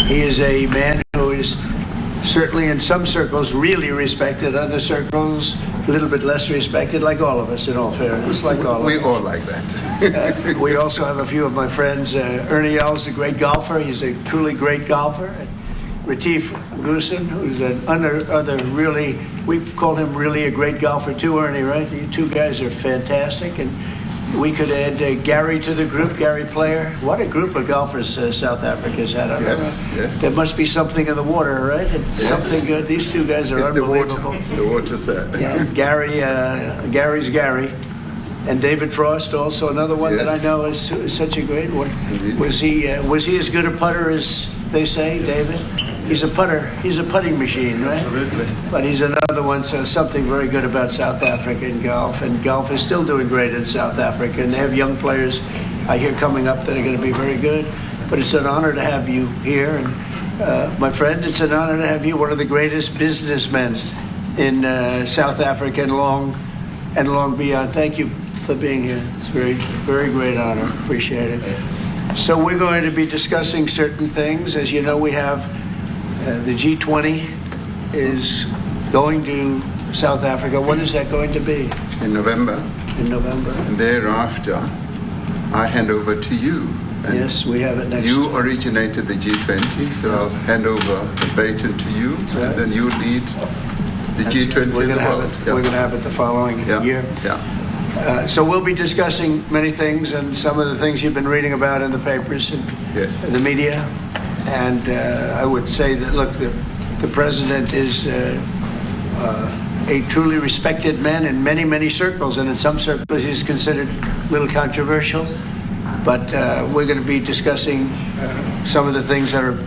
He is a man who is certainly in some circles really respected, other circles a little bit less respected, like all of us, in all fairness, like all of us. We all like that. We also have a few of my friends. Ernie Els, a great golfer. He's a truly great golfer. Retief Goosen, who's another really, we call him really a great golfer too, Ernie, right? You two guys are fantastic. And we could add Gary to the group, Gary Player. What a group of golfers South Africa's had. Yes, yes. There must be something in the water, right? It's something good. These two guys are unbelievable. It's the water, sir. Yeah, Gary's Gary. And David Frost, also another one that I know is such a great one. Indeed. Was he as good a putter as they say, David? He's a putter. He's a putting machine, right? Absolutely. But he's another one, so something very good about South Africa in golf. And golf is still doing great in South Africa. And they have young players, I hear, coming up that are going to be very good. But it's an honor to have you here. And my friend, it's an honor to have you, one of the greatest businessmen in South Africa and long beyond. Thank you for being here. It's a very, very great honor. Appreciate it. So we're going to be discussing certain things. As you know, we have the G20 is going to South Africa. When is that going to be? In November. In November. And thereafter, I hand over to you. And yes, we have it next. You originated the G20, so I'll hand over the baton to you, and then you lead the G20 we're in the world. We're going to have it the following year. Yeah. So we'll be discussing many things, and some of the things you've been reading about in the papers and the media. And I would say that, look, the president is a truly respected man in many, many circles. And in some circles, he's considered a little controversial. But we're going to be discussing some of the things that are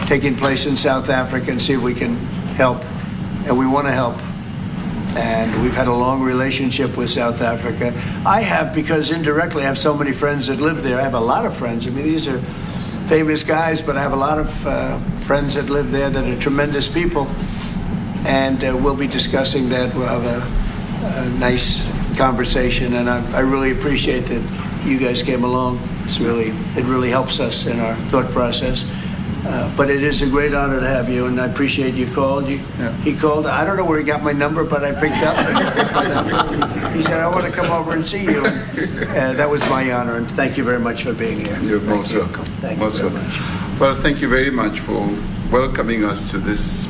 taking place in South Africa and see if we can help. And we want to help. And we've had a long relationship with South Africa. I have, because indirectly I have so many friends that live there. I have a lot of friends. I mean, these are famous guys, but I have a lot of friends that live there that are tremendous people. And we'll be discussing that. We'll have a nice conversation. And I really appreciate that you guys came along. It really helps us in our thought process. But it is a great honor to have you, and I appreciate you called. He called. I don't know where he got my number, but I picked up. He said, I want to come over and see you. That was my honor, and thank you very much for being here. You're most welcome. Thank you very much. Well, thank you very much for welcoming us to this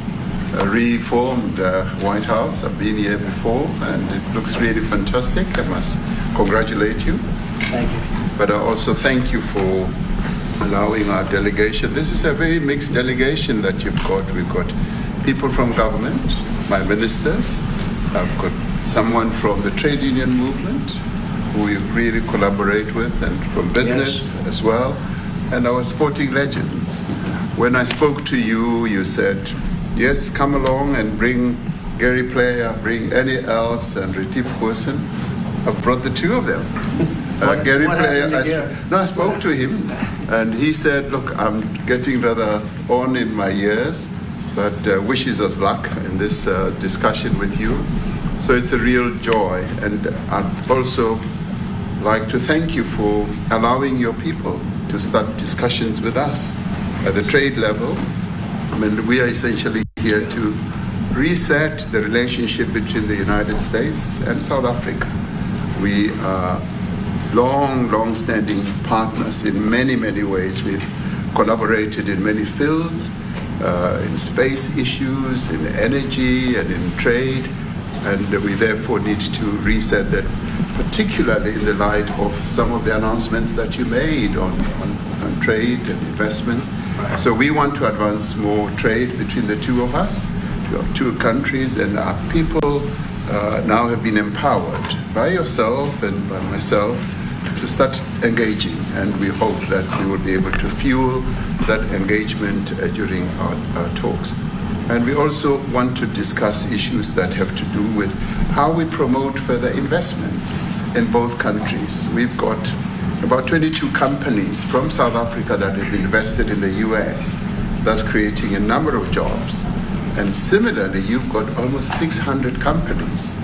reformed White House. I've been here before, and it looks really fantastic. I must congratulate you. Thank you. But I also thank you for allowing our delegation. This is a very mixed delegation that you've got. We've got people from government, my ministers. I've got someone from the trade union movement who we really collaborate with, and from business as well, and our sporting legends. When I spoke to you, you said, yes, come along and bring Gary Player, bring Ernie Els and Retief Goosen. I've brought the two of them. Gary Player, I spoke to him, and he said, look, I'm getting rather on in my years, but wishes us luck in this discussion with you. So it's a real joy. And I'd also like to thank you for allowing your people to start discussions with us at the trade level. I mean, we are essentially here to reset the relationship between the United States and South Africa. We are long-standing partners in many, many ways. We've collaborated in many fields, in space issues, in energy, and in trade, and we therefore need to reset that, particularly in the light of some of the announcements that you made on trade and investment. Right. So we want to advance more trade between the two of us, two countries, and our people now have been empowered by yourself and by myself to start engaging, and we hope that we will be able to fuel that engagement during our talks. And we also want to discuss issues that have to do with how we promote further investments in both countries. We've got about 22 companies from South Africa that have invested in the US. That's creating a number of jobs. And similarly, you've got almost 600 companies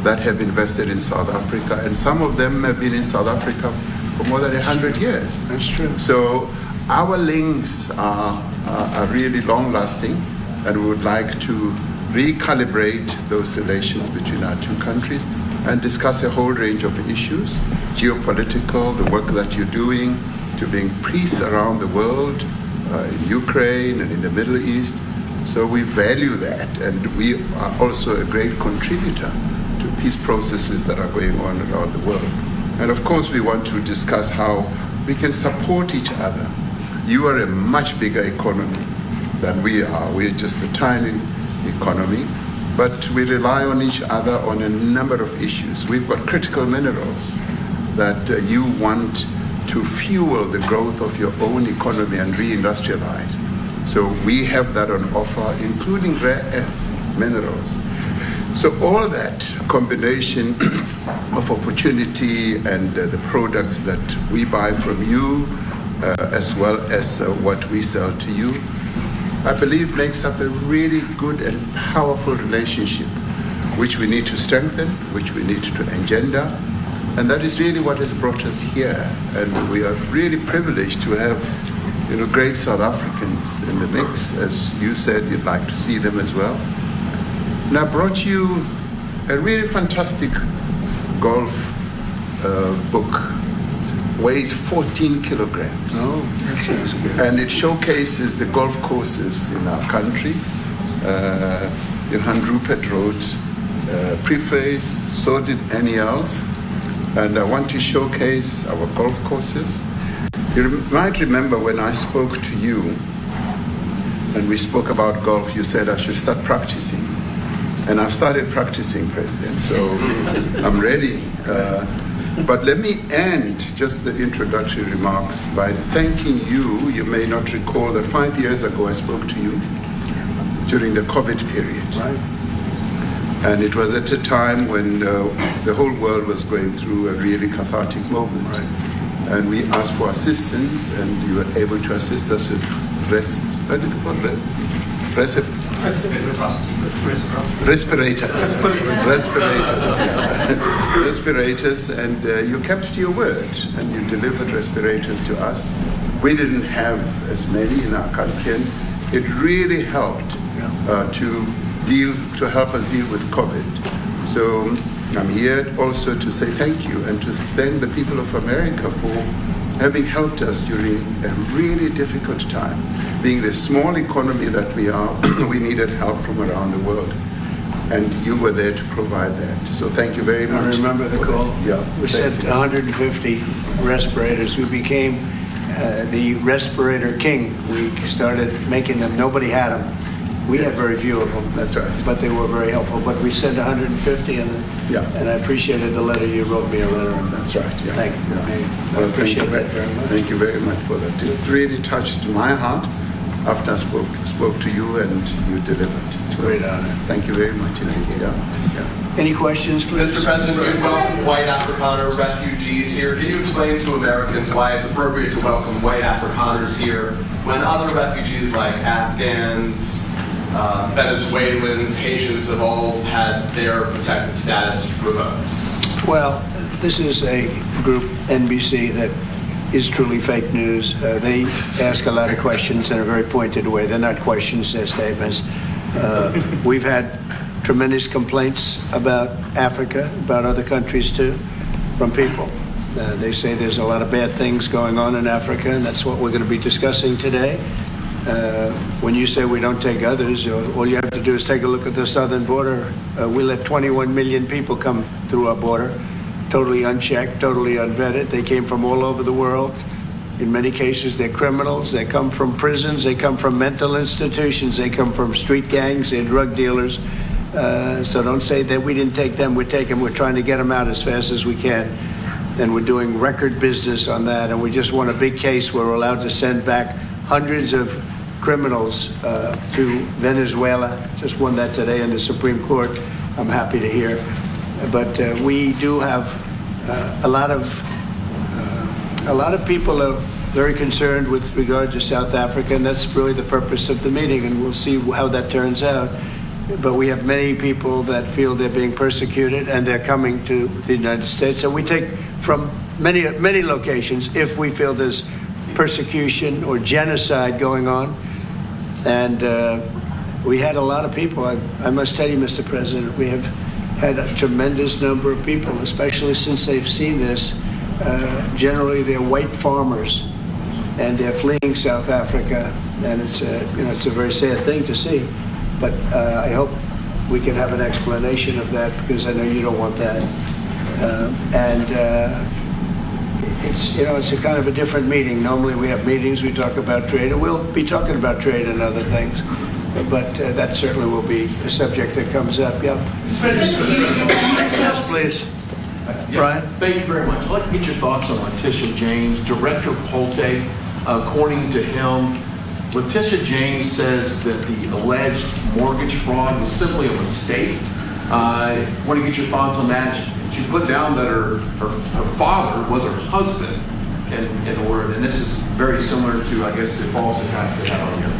that have invested in South Africa, and some of them have been in South Africa for more than 100 years. That's true. So our links are really long-lasting, and we would like to recalibrate those relations between our two countries and discuss a whole range of issues, geopolitical, the work that you're doing to bring peace around the world, in Ukraine and in the Middle East. So we value that, and we are also a great contributor to peace processes that are going on around the world. And of course, we want to discuss how we can support each other. You are a much bigger economy than we are. We're just a tiny economy, but we rely on each other on a number of issues. We've got critical minerals that you want to fuel the growth of your own economy and reindustrialize. So we have that on offer, including rare earth minerals. So all that combination of opportunity and the products that we buy from you, as well as what we sell to you, I believe makes up a really good and powerful relationship, which we need to strengthen, which we need to engender. And that is really what has brought us here. And we are really privileged to have, great South Africans in the mix. As you said, you'd like to see them as well. And I brought you a really fantastic golf book. Weighs 14 kilograms. Oh, that sounds good. And it showcases the golf courses in our country. Johan Rupert wrote preface, so did Annie Els. And I want to showcase our golf courses. You might remember when I spoke to you and we spoke about golf, you said I should start practicing. And I've started practicing, President, so I'm ready. But let me end just the introductory remarks by thanking you. You may not recall that 5 years ago I spoke to you during the COVID period. Right. And it was at a time when the whole world was going through a really cathartic moment. Right. And we asked for assistance, and you were able to assist us with respirators. Respirators, and you kept to your word, and you delivered respirators to us. We didn't have as many in our country, and it really helped to help us deal with COVID. So I'm here also to say thank you and to thank the people of America for having helped us during a really difficult time. Being the small economy that we are, we needed help from around the world. And you were there to provide that. So thank you very much. I remember the call. Yeah. We sent 150 respirators. We became the respirator king. We started making them. Nobody had them. We had very few of them. That's right. But they were very helpful. But we sent 150, and I appreciated the letter. You wrote me a letter. That's right. Yeah. Thank you. Yeah. I appreciate that very much. Thank you very much for that. It really touched my heart after I spoke to you and you delivered. So, great honor. Thank you very much. Thank you. Yeah. Any questions, please? Mr. President, we welcome white Afrikaner refugees here. Can you explain to Americans why it's appropriate to welcome white Afrikaners here when other refugees like Afghans, Venezuelans, Haitians have all had their protected status revoked? Well, this is a group, NBC, that is truly fake news. They ask a lot of questions in a very pointed way. They're not questions, they're statements. We've had tremendous complaints about Africa, about other countries too, from people. They say there's a lot of bad things going on in Africa, and that's what we're going to be discussing today. When you say we don't take others, all you have to do is take a look at the southern border. We let 21 million people come through our border, totally unchecked, totally unvetted. They came from all over the world. In many cases, they're criminals. They come from prisons. They come from mental institutions. They come from street gangs. They're drug dealers. So don't say that we didn't take them. We're trying to get them out as fast as we can. And we're doing record business on that. And we just won a big case where we're allowed to send back hundreds of criminals to Venezuela. Just won that today in the Supreme Court. I'm happy to hear. But we do have a lot of people are very concerned with regard to South Africa, and that's really the purpose of the meeting, and we'll see how that turns out. But we have many people that feel they're being persecuted, and they're coming to the United States. So we take from many locations if we feel there's persecution or genocide going on. And we had a lot of people. I must tell you, Mr. President, we have had a tremendous number of people, especially since they've seen this. Generally, they're white farmers, and they're fleeing South Africa, and it's a very sad thing to see. But I hope we can have an explanation of that, because I know you don't want that. It's a kind of a different meeting. Normally we have meetings, we talk about trade, and we'll be talking about trade and other things. But that certainly will be a subject that comes up. Yeah. Yes, please. Brian? Thank you very much. I'd like to get your thoughts on Letitia James. Director Polte, according to him, Letitia James says that the alleged mortgage fraud was simply a mistake. I want to get your thoughts on that. She put down that her father was her husband in order, and this is very similar to, I guess, the false attacks they had on here.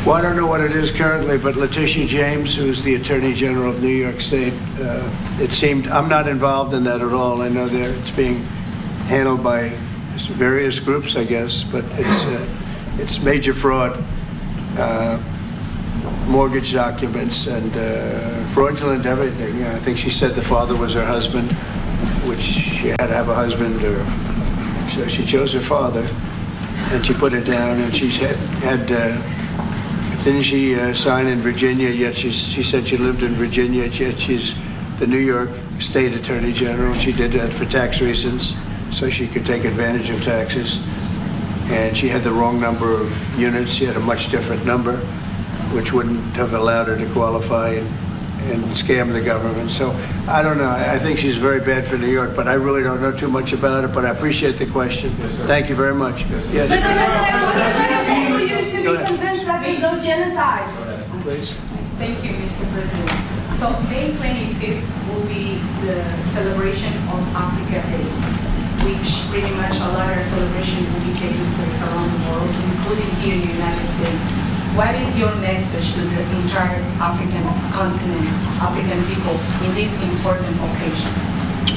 Well, I don't know what it is currently, but Letitia James, who's the Attorney General of New York State, it seemed, I'm not involved in that at all. I know it's being handled by various groups, I guess, but it's major fraud, mortgage documents, and fraudulent everything. I think she said the father was her husband, which she had to have a husband, so she chose her father, and she put it down, and she's had didn't she sign in Virginia, yet she said she lived in Virginia, yet she's the New York State Attorney General. She did that for tax reasons, so she could take advantage of taxes. And she had the wrong number of units. She had a much different number, which wouldn't have allowed her to qualify and scam the government. So I don't know. I think she's very bad for New York, but I really don't know too much about it, but I appreciate the question. Yes, thank you very much. Yes. Mr. President, what's the reason for you to be convinced that there's no genocide? Please. Thank you, Mr. President. So May 25th will be the celebration of Africa Day, which pretty much a lot of celebration will be taking place around the world, including here in the United States. What is your message to the entire African continent, African people, in this important occasion?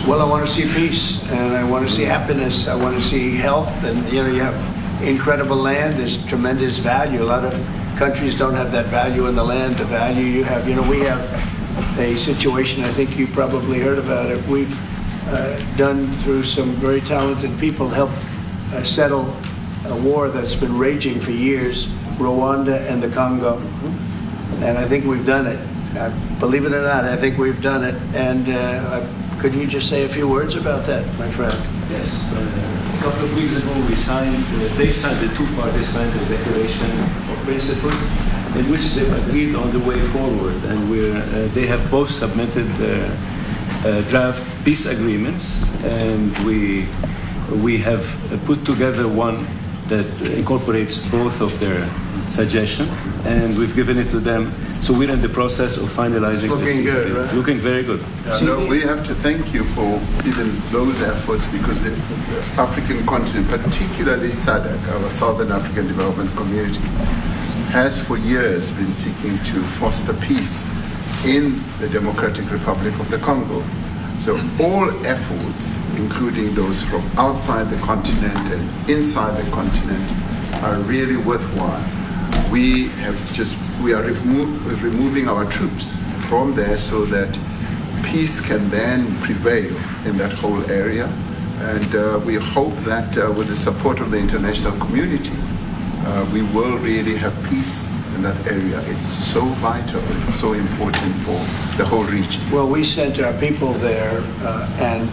Well, I want to see peace, and I want to see happiness. I want to see health, and you have incredible land. There's tremendous value. A lot of countries don't have that value in the land. The value you have. We have a situation. I think you probably heard about it. We've done through some very talented people, helped settle a war that's been raging for years. Rwanda and the Congo, and I think we've done it. Believe it or not, I think we've done it. And could you just say a few words about that, my friend? Yes. A couple of weeks ago, the two parties signed a declaration of principle in which they agreed on the way forward, and they have both submitted draft peace agreements, and we have put together one that incorporates both of their suggestions, and we've given it to them. So we're in the process of finalizing this. Looking good, right? Looking very good. No, we have to thank you for even those efforts, because the African continent, particularly SADC, our Southern African Development Community, has for years been seeking to foster peace in the Democratic Republic of the Congo. So all efforts, including those from outside the continent and inside the continent, are really worthwhile. We are removing our troops from there so that peace can then prevail in that whole area. And we hope that with the support of the international community, we will really have peace in that area. It's so vital, it's so important for the whole region. Well, we sent our people there, and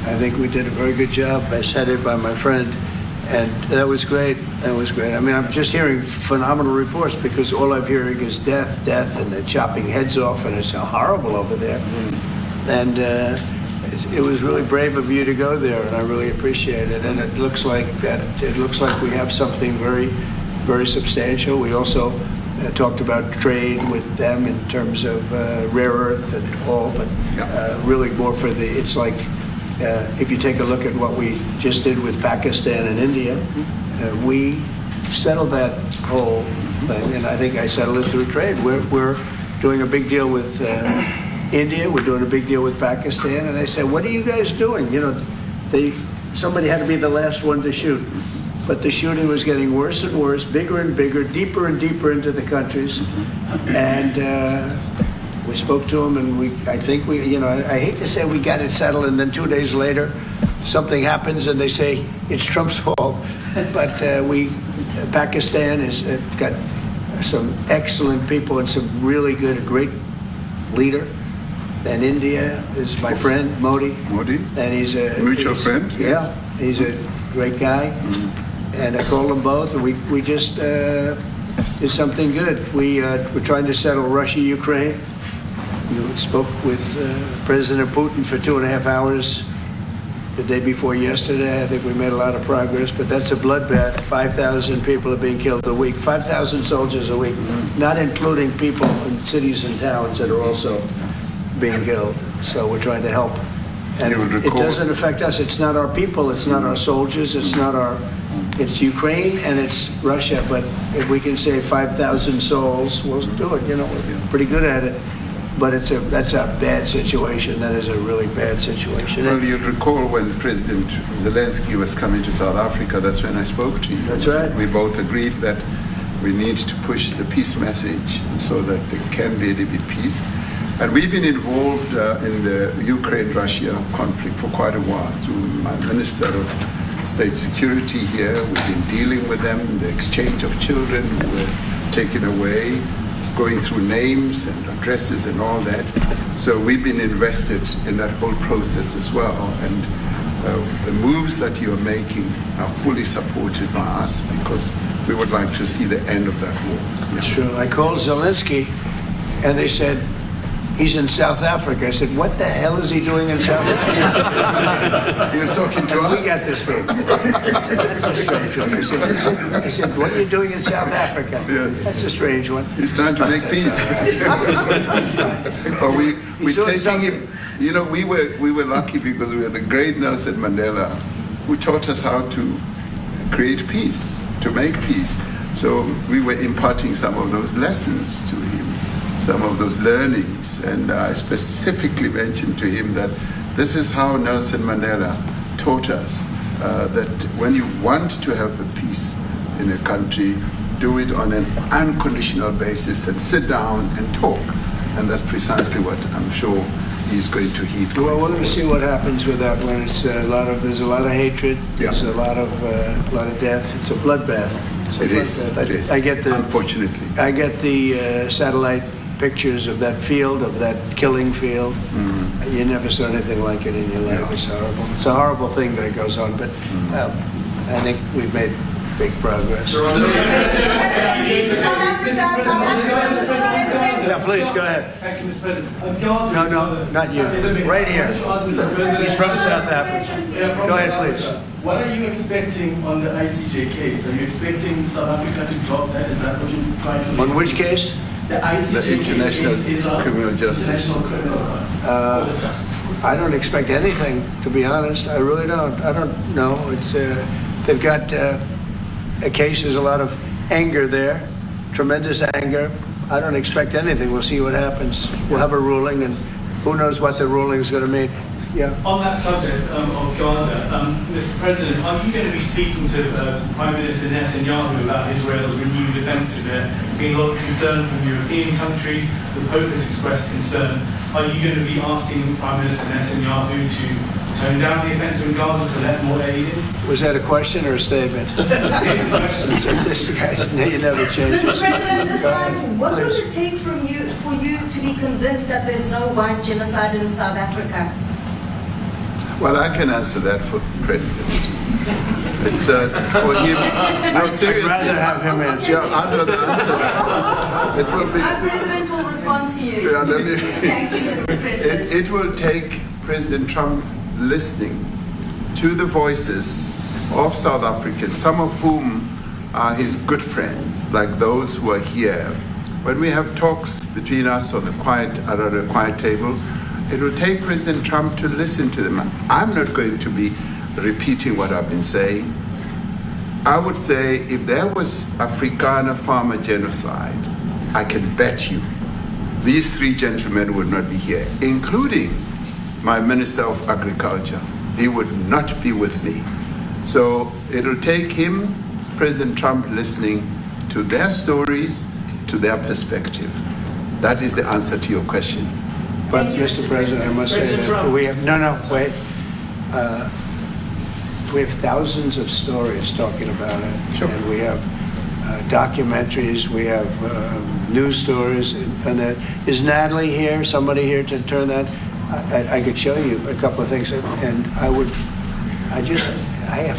I think we did a very good job, as headed by my friend, and that was great. That was great. I mean, I'm just hearing phenomenal reports, because all I'm hearing is death, and they're chopping heads off, and it's horrible over there. And it was really brave of you to go there, and I really appreciate it. And it looks like we have something very, very substantial. We also talked about trade with them in terms of rare earth and all, but really more for it's like, if you take a look at what we just did with Pakistan and India, we settled that whole thing, and I think I settled it through trade. We're doing a big deal with India, we're doing a big deal with Pakistan, and I said, what are you guys doing? Somebody had to be the last one to shoot. but the shooting was getting worse and worse, bigger and bigger, deeper and deeper into the countries. And we spoke to them, and I think I hate to say we got it settled, and then 2 days later, something happens, and they say it's Trump's fault. But Pakistan has got some excellent people and some really good, great leader. And India is my friend, Modi. And he's a mutual friend. Yeah, he's a great guy. And I called them both, and we just did something good. We're trying to settle Russia, Ukraine. We spoke with President Putin for 2.5 hours the day before yesterday. I think we made a lot of progress, but that's a bloodbath. 5,000 people are being killed a week, 5,000 soldiers a week, not including people in cities and towns that are also being killed. So we're trying to help. And it doesn't affect us. It's not our people. It's not our soldiers. It's Ukraine and it's Russia. But if we can save 5,000 souls, we'll do it. We're pretty good at it. But that's a bad situation. That is a really bad situation. Well, you'll recall when President Zelensky was coming to South Africa, that's when I spoke to you. That's right. We both agreed that we need to push the peace message so that there can really be peace. And we've been involved in the Ukraine-Russia conflict for quite a while. Through my Minister of State Security here, we've been dealing with them, the exchange of children who were taken away, going through names and addresses and all that. So we've been invested in that whole process as well. And the moves that you're making are fully supported by us because we would like to see the end of that war. That's true. I called Zelensky and they said, he's in South Africa. I said, what the hell is he doing in South Africa? He was talking to us. We got this big. That's a strange one. I said, what are you doing in South Africa? Yes. That's a strange one. He's trying to make peace. But we're taking him. We were lucky because we had the great Nelson Mandela who taught us how to create peace, to make peace. So we were imparting some of those lessons to him, some of those learnings, and I specifically mentioned to him that this is how Nelson Mandela taught us that when you want to have a peace in a country, do it on an unconditional basis and sit down and talk. And that's precisely what I'm sure he's going to heed. Well, we're going to see what happens with that when there's a lot of hatred, there's a lot of death. It's a bloodbath. It is. Unfortunately. I get the satellite pictures of that field, of that killing field. You never saw anything like it in your life. It's horrible. It's a horrible thing that goes on, but I think we've made big progress. Yeah, please, go ahead. Thank you, Mr. President. No, not you. Right here. He's from South Africa. Go ahead, please. What are you expecting on the ICJ case? Are you expecting South Africa to drop that? Is that what you're trying to do? On which case? The ICJ The International case is Criminal Justice. I don't expect anything, to be honest. I really don't. I don't know. It's they've got a case. There's a lot of anger there, tremendous anger. I don't expect anything. We'll see what happens. We'll have a ruling, and who knows what the ruling is going to mean. Yeah. On that subject of Gaza, Mr. President, are you going to be speaking to Prime Minister Netanyahu about Israel's renewed offensive? There's been a lot of concern from European countries. The Pope has expressed concern. Are you going to be asking Prime Minister Netanyahu to tone down the offensive in Gaza to let more aid in? Was that a question or a statement? It's a question. This guy's, you never change. Mr. President, this time, what will it take for you to be convinced that there's no white genocide in South Africa? Well, I can answer that for the President. It's for him. No, seriously. I'd rather have him answer. Yeah, I'd rather answer that. It will be. Our President will respond to you. Yeah, Thank you, Mr. President. It will take President Trump listening to the voices of South Africans, some of whom are his good friends, like those who are here. When we have talks between us on the quiet table, it will take President Trump to listen to them. I'm not going to be repeating what I've been saying. I would say if there was Afrikaner farmer genocide, I can bet you these three gentlemen would not be here, including my Minister of Agriculture. He would not be with me. So it'll take him, President Trump, listening to their stories, to their perspective. That is the answer to your question. But, Mr. President, I must say that we have, wait. We have thousands of stories talking about it. Sure. And we have documentaries, we have news stories, and that. Is Natalie here, somebody here to turn that? I could show you a couple of things, and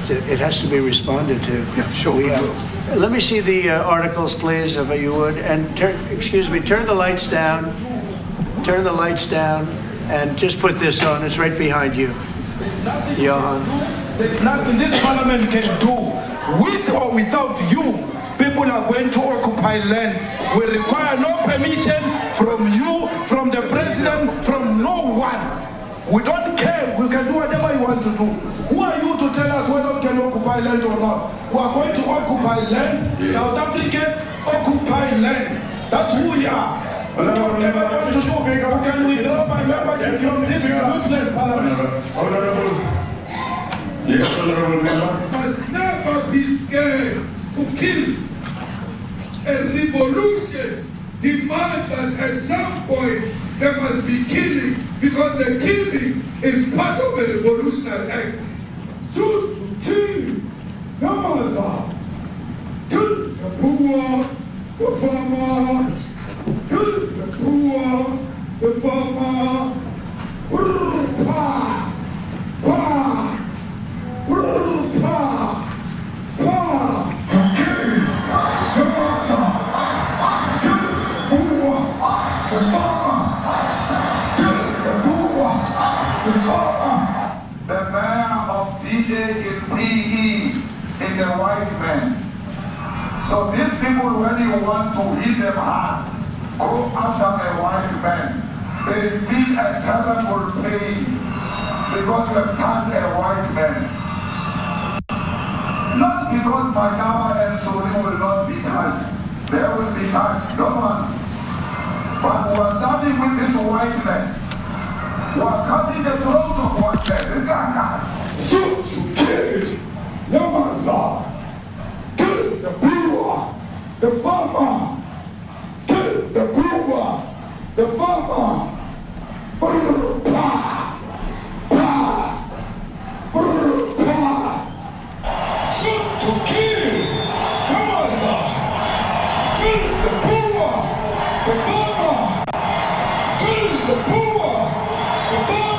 it has to be responded to. Yeah, sure. Let me see the articles, please, if you would. And turn the lights down. Turn the lights down, and just put this on. It's right behind you, Johan. There's nothing this parliament can do. With or without you, people are going to occupy land. We require no permission from you, from the president, from no one. We don't care. We can do whatever you want to do. Who are you to tell us whether we can occupy land or not? We are going to occupy land. Yeah. South Africa, occupy land. That's who we are. We don't ever want to do. How can we withdraw my membership from this useless parliament? Yes, honorable member. Must never be scared to kill. A revolution demands that at some point there must be killing, because the killing is part of a revolutionary act. Shoot to kill. Namaza. Kill the poor, the farmer. Kill the poor, the farmer. Pa, pa, pa, pa. The mayor of EMPYA is a white man. So these people, when you want to hit them hard, go after a white man. They feel a terrible pain because you have touched a white man. Not because Mashawa and Soli will not be touched. They will be touched, no one. But we are starting with this whiteness. We are cutting the throat of whiteness. Shoot to kill. Namaza. Kill the brewer, the farmer. Kill the brewer, the farmer. Pa, pa, pa. Shoot to kill. Namaza. Kill the brewer, the farmer. Kill the brewer, the farmer.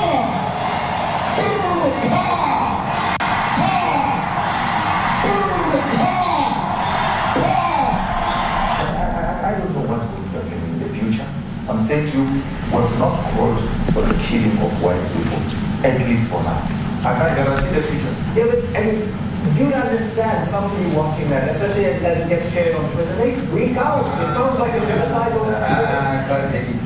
Pa, I don't know what's going to happen in the future. I'm saying to you, was not called for the killing of white people, at least for now. I can't guarantee the future. Do you understand somebody watching that, especially as it gets shared on Twitter? They freak out. It sounds like a genocide over I can't take it.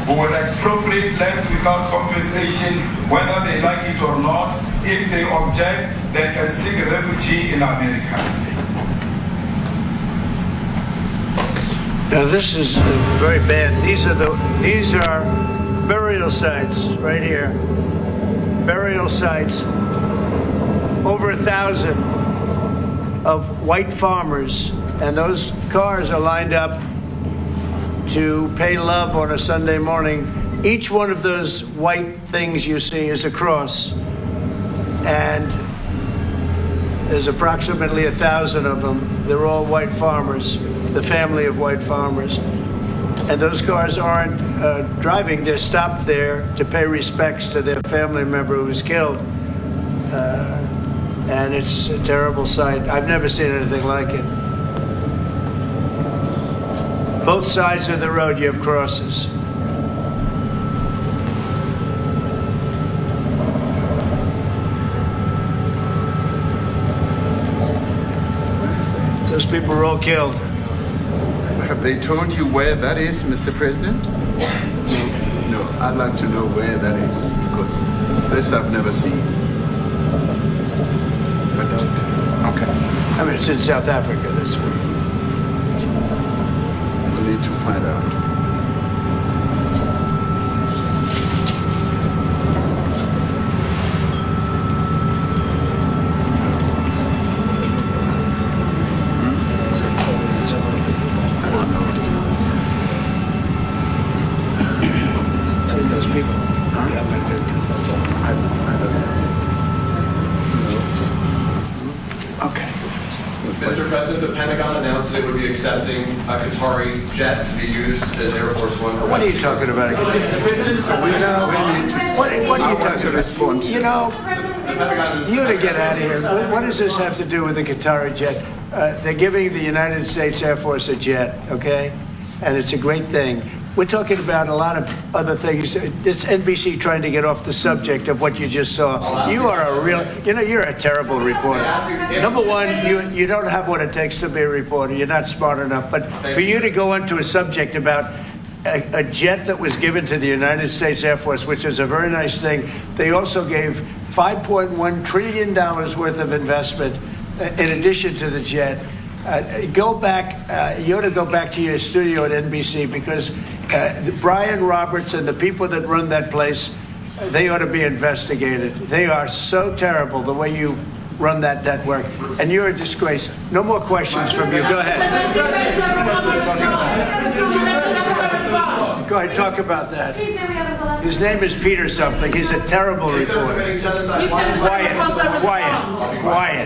Who will expropriate land without compensation, whether they like it or not. If they object, they can seek refugee in America. Now this is very bad. These are burial sites right here. Burial sites. Over 1,000 of white farmers, and those cars are lined up to pay love on a Sunday morning. Each one of those white things you see is a cross, and there's approximately 1,000 of them. They're all white farmers, the family of white farmers. And those cars aren't driving, they're stopped there to pay respects to their family member who was killed. And it's a terrible sight. I've never seen anything like it. Both sides of the road you have crosses. people were all killed. Have they told you where that is, Mr. President? No, I'd like to know where that is, because this I've never seen. I don't. Okay. I mean, it's in South Africa. That's where. We need to find out. Mr. President, the Pentagon announced that it would be accepting a Qatari jet to be used as Air Force One. What are you talking about? What are you talking about? You know, you to get out of here. What does this have to do with the Qatari jet? They're giving the United States Air Force a jet, okay? And it's a great thing. We're talking about a lot of other things. It's NBC trying to get off the subject of what you just saw. You are a real, you know, you're a terrible reporter. Number one, you don't have what it takes to be a reporter. You're not smart enough. But for you to go into a subject about a jet that was given to the United States Air Force, which is a very nice thing, they also gave $5.1 trillion worth of investment in addition to the jet. Go back, you ought to go back to your studio at NBC, because Brian Roberts and the people that run that place, they ought to be investigated. They are so terrible the way you run that network, and you're a disgrace. No more questions from you. Go ahead. Go ahead, talk about that. His name is Peter something. He's a terrible reporter. Quiet.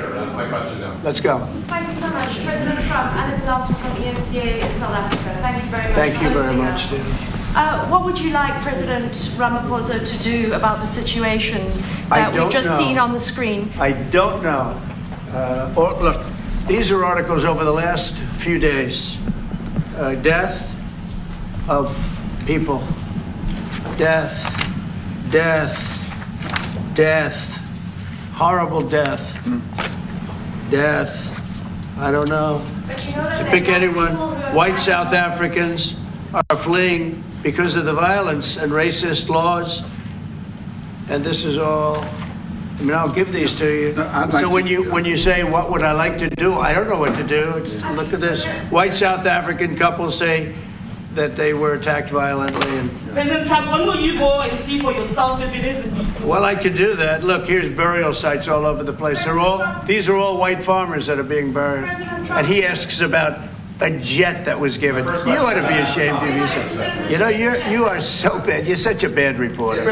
That's my question now. Let's go. Thank you so much. President Trump, Anna Disaster from EMPYA in South Africa. Thank you very much. Thank you very much, Steve. What would you like President Ramaphosa to do about the situation that we've just seen on the screen? I don't know. Look, these are articles over the last few days. Death of people. Death. Horrible death. Death. I don't know. To pick anyone, white South Africans are fleeing because of the violence and racist laws. And this is all, I mean, I'll give these to you. So when you say, what would I like to do? I don't know what to do. Look at this. White South African couples say that they were attacked violently. And, President Trump, when will you go and see for yourself if it is? well, I could do that. Look, here's burial sites all over the place. These are all white farmers that are being buried. And he asks about a jet that was given. You ought to be ashamed of yourself. You know, you are so bad. You're such a bad reporter.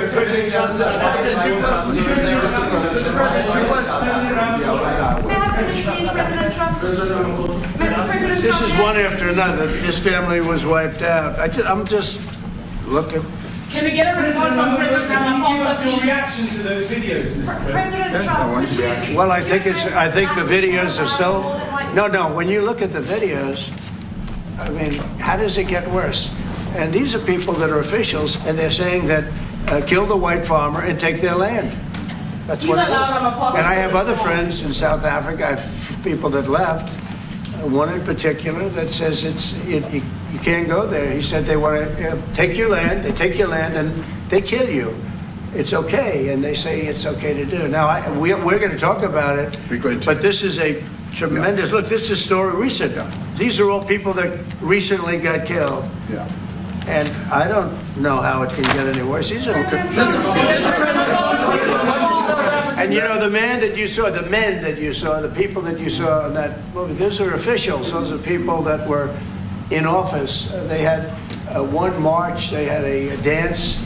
This is one after another. This family was wiped out. I'm just looking. Can we get a response from President Ramaphosa, please? Reaction to those videos, Mr. President? Well, I think the videos are so. No. When you look at the videos, I mean, how does it get worse? And these are people that are officials, and they're saying that kill the white farmer and take their land. That's what it is. And I have other friends in South Africa. I have people that left. One in particular that says you can't go there. He said they want to take your land. They take your land and they kill you. It's okay, and they say it's okay to do. Now we're going to talk about it. But this is a tremendous look. This is a story recent. These are all people that recently got killed. Yeah. And I don't know how it can get any worse. These are. And you know, the men that you saw, the people that you saw in that movie, those are officials. Those are people that were in office. They had one march, they had a dance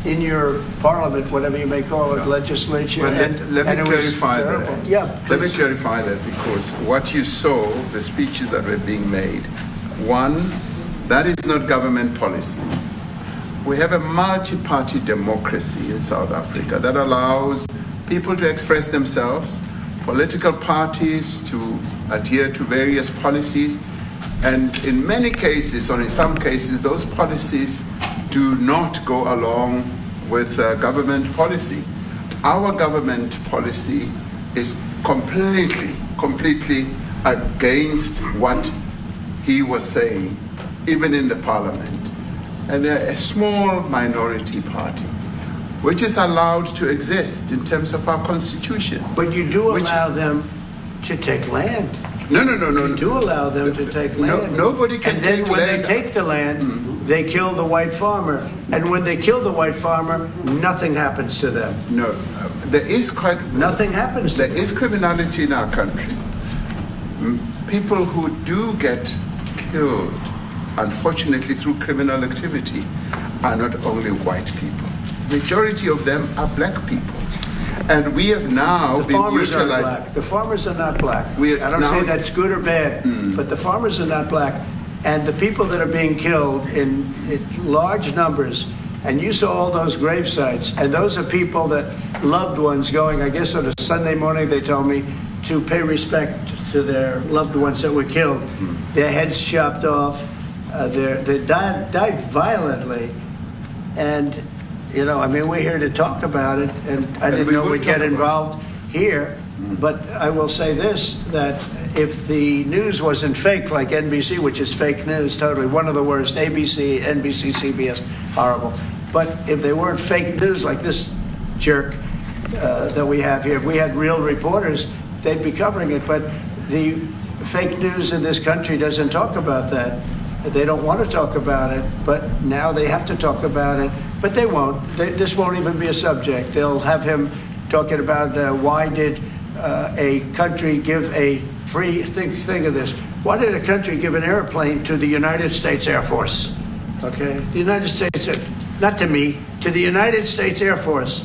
in your parliament, whatever you may call it, legislature. But let me clarify that. Yeah. Let me clarify that, because what you saw, the speeches that were being made, one, that is not government policy. We have a multi-party democracy in South Africa that allows people to express themselves, political parties to adhere to various policies, and in many cases, or in some cases, those policies do not go along with government policy. Our government policy is completely against what he was saying, even in the parliament. And they're a small minority party, which is allowed to exist in terms of our constitution. But you do allow them to take land. No. You do allow them to take land. Nobody can take land. And then when they take the land, they kill the white farmer. And when they kill the white farmer, nothing happens to them. No, there is nothing happens to them. There is criminality in our country. People who do get killed, unfortunately, through criminal activity, are not only white people. Majority of them are black people. And we have now been utilized. The farmers are not black. I don't now, say that's good or bad, but the farmers are not black. And the people that are being killed in large numbers, and you saw all those grave sites, and those are people that loved ones going, I guess on a Sunday morning, they told me, to pay respect to their loved ones that were killed. Their heads chopped off, they died violently. And you know, I mean, we're here to talk about it, and I didn't know we'd get involved here. But I will say this, that if the news wasn't fake like NBC, which is fake news, totally, one of the worst, ABC, NBC, CBS, horrible. But if they weren't fake news like this jerk that we have here, if we had real reporters, they'd be covering it. But the fake news in this country doesn't talk about that. They don't want to talk about it, but now they have to talk about it. But they won't. This won't even be a subject. They'll have him talking about why did a country give a free, think of this, why did a country give an airplane to the United States Air Force? Okay, the United States, not to me, to the United States Air Force,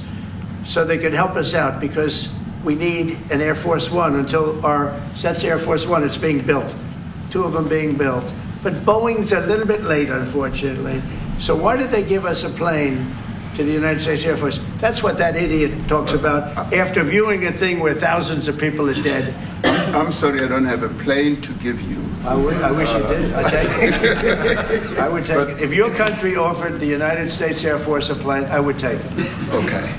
so they could help us out, because we need an Air Force One until that's Air Force One, it's being built. 2 of them being built. But Boeing's a little bit late, unfortunately. So why did they give us a plane to the United States Air Force? That's what that idiot talks about after viewing a thing where thousands of people are dead. I'm sorry, I don't have a plane to give you. I wish you did. I'd take it. I would take it. If your country offered the United States Air Force a plane, I would take it. Okay.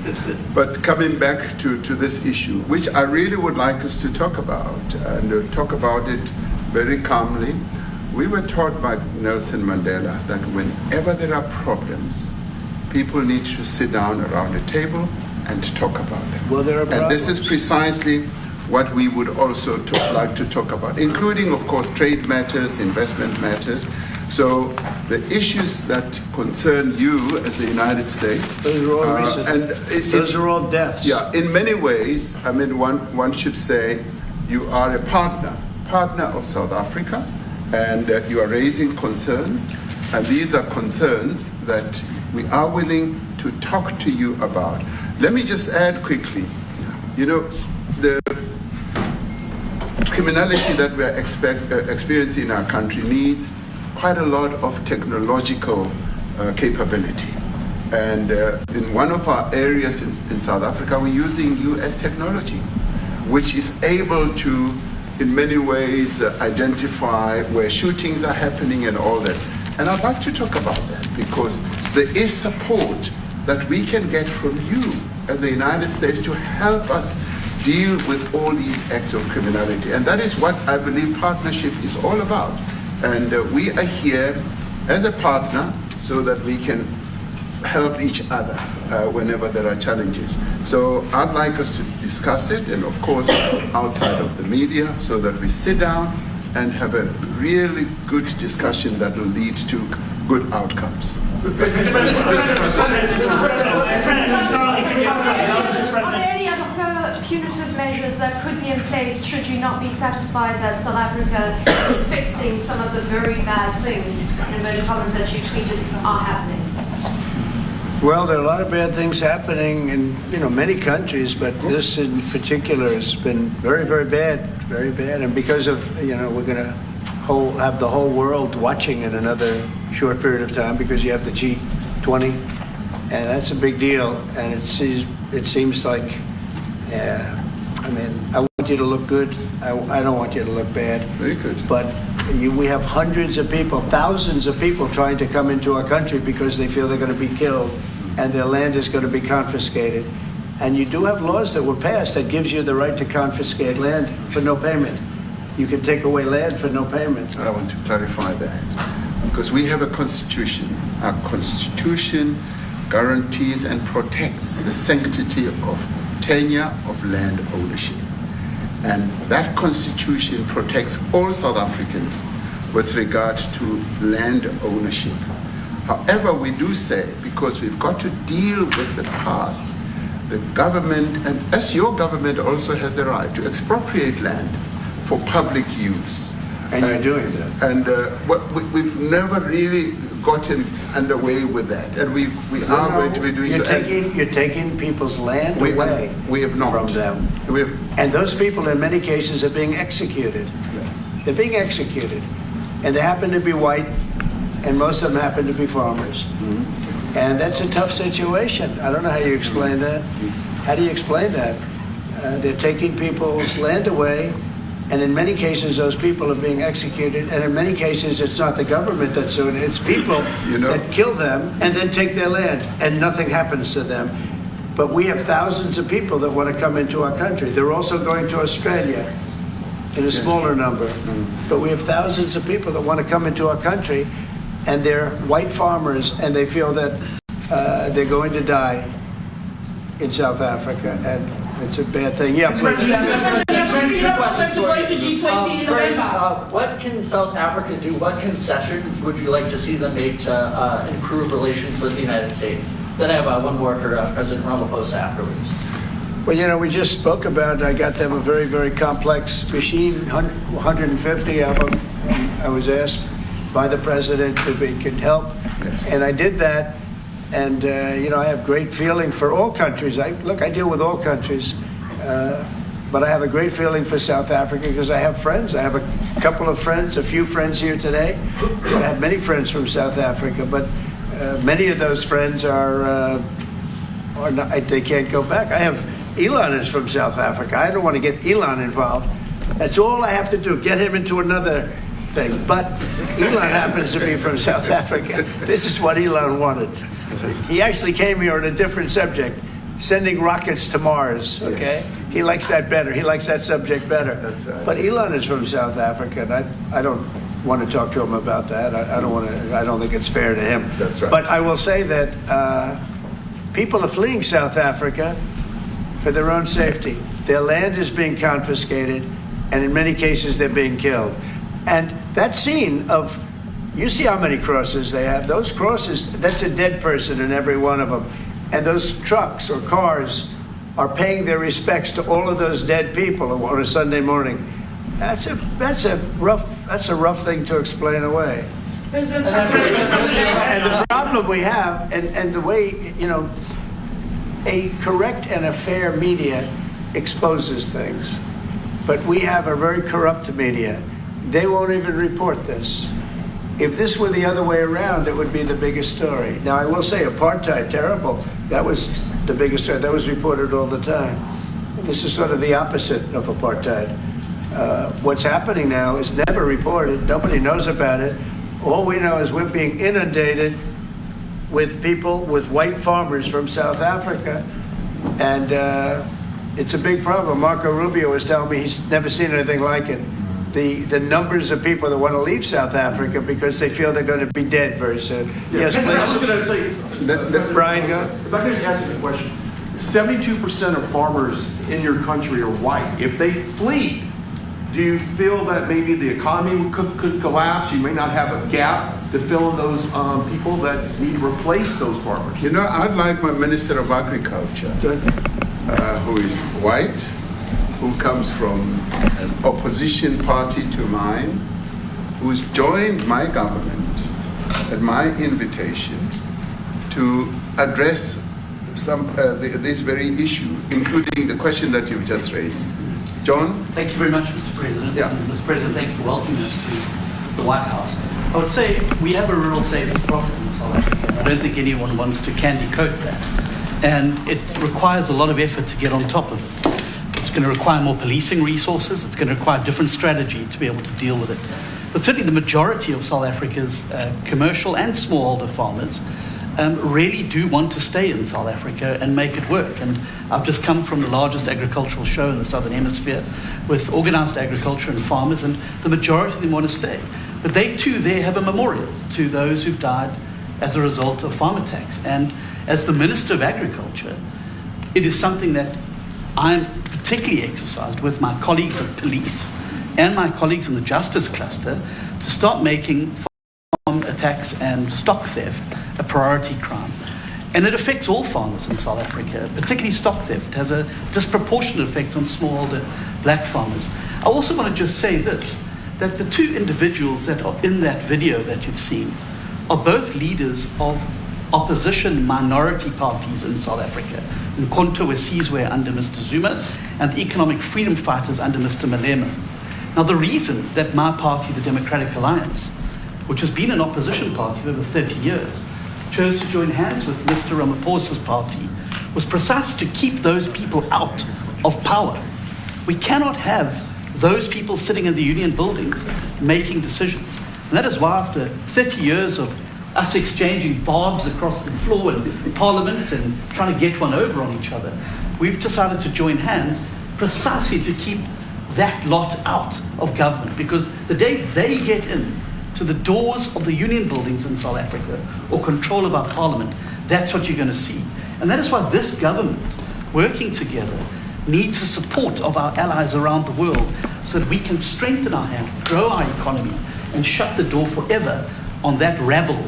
But coming back to this issue, which I really would like us to talk about, and talk about it very calmly. We were taught by Nelson Mandela that whenever there are problems, people need to sit down around a table and talk about them. Well, there are problems. And this is precisely what we would also like to talk about, including, of course, trade matters, investment matters. So the issues that concern you as the United States. Those are all recent. Those are all deaths. Yeah, in many ways, I mean, one should say you are a partner of South Africa, and you are raising concerns, and these are concerns that we are willing to talk to you about. Let me just add quickly, you know, the criminality that we are experiencing in our country needs quite a lot of technological capability. And in one of our areas in South Africa, we're using US technology, which is able to, in many ways, identify where shootings are happening and all that. And I'd like to talk about that, because there is support that we can get from you as the United States to help us deal with all these acts of criminality. And that is what I believe partnership is all about. And we are here as a partner so that we can help each other whenever there are challenges. So I'd like us to discuss it, and of course outside of the media, so that we sit down and have a really good discussion that will lead to good outcomes. Are there any other further punitive measures that could be in place should you not be satisfied that South Africa is fixing some of the very bad things, in inverted commas, that you tweeted are happening? Well, there are a lot of bad things happening in many countries, but this in particular has been very, very bad, very bad. And because of we're going to have the whole world watching in another short period of time, because you have the G20, and that's a big deal. And it seems like, I want you to look good. I don't want you to look bad. Very good. But we have hundreds of people, thousands of people trying to come into our country because they feel they're going to be killed and their land is going to be confiscated. And you do have laws that were passed that gives you the right to confiscate land for no payment. you can take away land for no payment. I want to clarify that, because we have a constitution. Our constitution guarantees and protects the sanctity of tenure of land ownership. And that constitution protects all South Africans with regard to land ownership. However, we do say, because we've got to deal with the past, the government, and as your government also has the right to expropriate land for public use. And you're doing that. And we've never really gotten underway with that. And we are going to be doing so. You're taking people's land away we have not. from them. And those people in many cases are being executed. They're being executed. And they happen to be white, and most of them happen to be farmers. Mm-hmm. And that's a tough situation. I don't know how you explain that. How do you explain that? They're taking people's land away, and in many cases those people are being executed, and in many cases it's not the government that's doing it, it's people that kill them and then take their land, and nothing happens to them. But we have thousands of people that want to come into our country. They're also going to Australia in a smaller number. But we have thousands of people that want to come into our country, and they're white farmers, and they feel that they're going to die in South Africa, and it's a bad thing. Yeah, what can South Africa do? What concessions would you like to see them make to improve relations with the United States? Then I have one more for President Ramaphosa afterwards. Well, we just spoke about it. I got them a very, very complex machine, 150 of them. I was asked by the president if he could help, and I did that. And, I have great feeling for all countries. I deal with all countries, but I have a great feeling for South Africa because I have friends. I have a couple of friends, a few friends here today. I have many friends from South Africa, but many of those friends are not, they can't go back. I have Elon is from South Africa. I don't want to get Elon involved. That's all I have to do, get him into another thing. But Elon happens to be from South Africa. This is what Elon wanted. He actually came here on a different subject, sending rockets to Mars, okay? Yes. He likes that better. He likes that subject better. That's right. But Elon is from South Africa, and I don't want to talk to him about that. I don't think it's fair to him. That's right. But I will say that people are fleeing South Africa for their own safety. Their land is being confiscated, and in many cases they're being killed. And that scene of, you see how many crosses they have. Those crosses, that's a dead person in every one of them. And those trucks or cars are paying their respects to all of those dead people on a Sunday morning. That's a rough thing to explain away. And the problem we have, and the way, a correct and a fair media exposes things. But we have a very corrupt media. They won't even report this. If this were the other way around, it would be the biggest story. Now, I will say apartheid, terrible. That was the biggest story. That was reported all the time. This is sort of the opposite of apartheid. What's happening now is never reported. Nobody knows about it. All we know is we're being inundated with people, with white farmers from South Africa. And it's a big problem. Marco Rubio was telling me he's never seen anything like it. The numbers of people that want to leave South Africa because they feel they're going to be dead very soon. Yes, please. I was going to say, Brian, go. If I could just ask you a question. 72% of farmers in your country are white. If they flee, do you feel that maybe the economy could collapse? You may not have a gap to fill in those people that need to replace those farmers. I'd like my Minister of Agriculture, who is white, who comes from an opposition party to mine, who's joined my government at my invitation to address this very issue, including the question that you've just raised. John? Thank you very much, Mr. President. Yeah. Mr. President, thank you for welcoming us to the White House. I would say we have a rural safety problem in South Africa. I don't think anyone wants to candy coat that. And it requires a lot of effort to get on top of it. It's going to require more policing resources. It's going to require a different strategy to be able to deal with it. But certainly the majority of South Africa's commercial and smallholder farmers really do want to stay in South Africa and make it work. And I've just come from the largest agricultural show in the Southern Hemisphere with organized agriculture and farmers, and the majority of them want to stay. But they too there have a memorial to those who've died as a result of farm attacks. And as the Minister of Agriculture, it is something that I'm particularly exercised with my colleagues at police and my colleagues in the justice cluster to start making farm attacks and stock theft a priority crime. And it affects all farmers in South Africa, particularly stock theft has a disproportionate effect on smallholder black farmers. I also want to just say this, that the two individuals that are in that video that you've seen are both leaders of opposition minority parties in South Africa. Mkhonto Wesizwe under Mr. Zuma and the economic freedom fighters under Mr. Malema. Now the reason that my party, the Democratic Alliance, which has been an opposition party for over 30 years, chose to join hands with Mr. Ramaphosa's party was precisely to keep those people out of power. We cannot have those people sitting in the union buildings making decisions. And that is why after 30 years of us exchanging barbs across the floor in Parliament and trying to get one over on each other, we've decided to join hands precisely to keep that lot out of government, because the day they get in to the doors of the union buildings in South Africa or control of our Parliament, that's what you're going to see. And that is why this government, working together, needs the support of our allies around the world so that we can strengthen our hand, grow our economy, and shut the door forever on that rabble